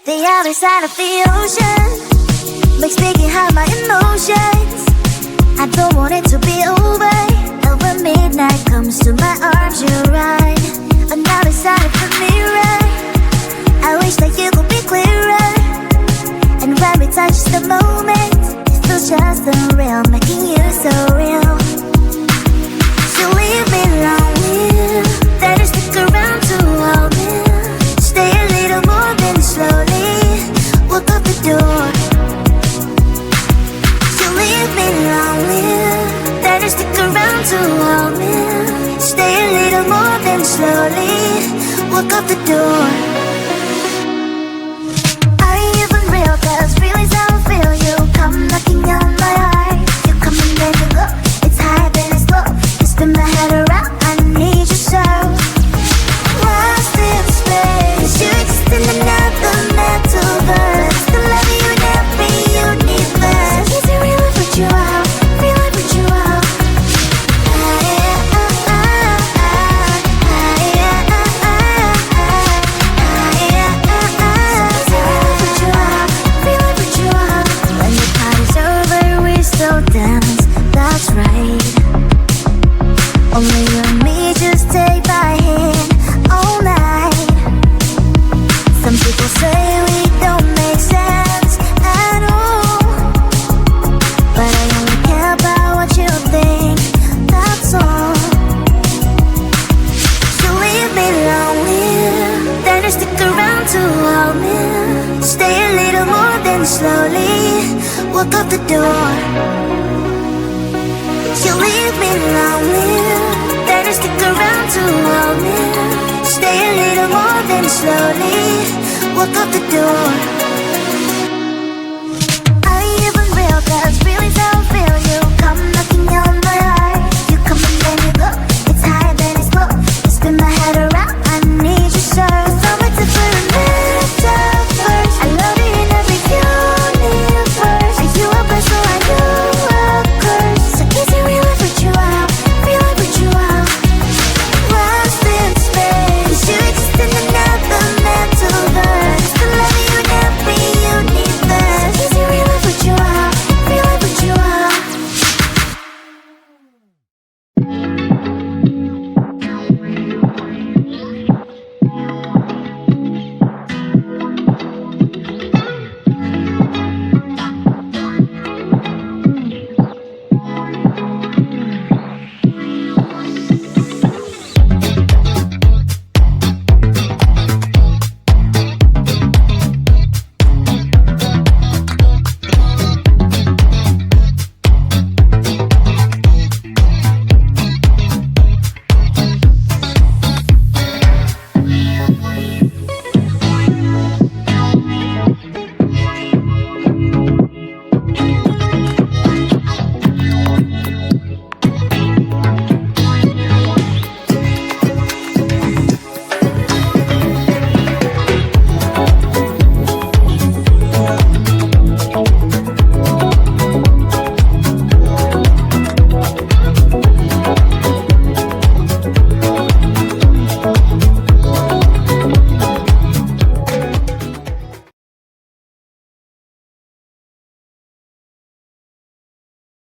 The other side of the ocean makes me get high my emotions. I don't want it to be over. And when midnight comes to my arms, you're right. Another side of the mirror, I wish that you could be clearer. And when we touch the moment, it feels just unreal, making you so real. So leave me lonely, then you stick around to hold me. Stay a little more, then slowly walk out the door. So leave me lonely, then you stick around to hold me. Stay a little more, then slowly walk out the door. Are you even real? 'Cause feelings I don't feel you come knocking on my heart. You come and then you go, it's high then it's low. You spin my head around, I need you so. Lost in space, you're just in another metaverse. The love you in every universe. Is it real if you out? Real if you out? Dance, that's right. Only you and me, just take my hand all night. Some people say we don't make sense at all, but I only care about what you think, that's all. So leave me lonely, then you stick around to hold me. Stay a little more, then slowly walk out the door. You leave me lonely, then you stick around to hold me. Stay a little more, then slowly walk out the door. Are you even real? 'Cause feelings I don't feel you come knocking on my heart. You come and then you go, it's high then it's low. You spin my head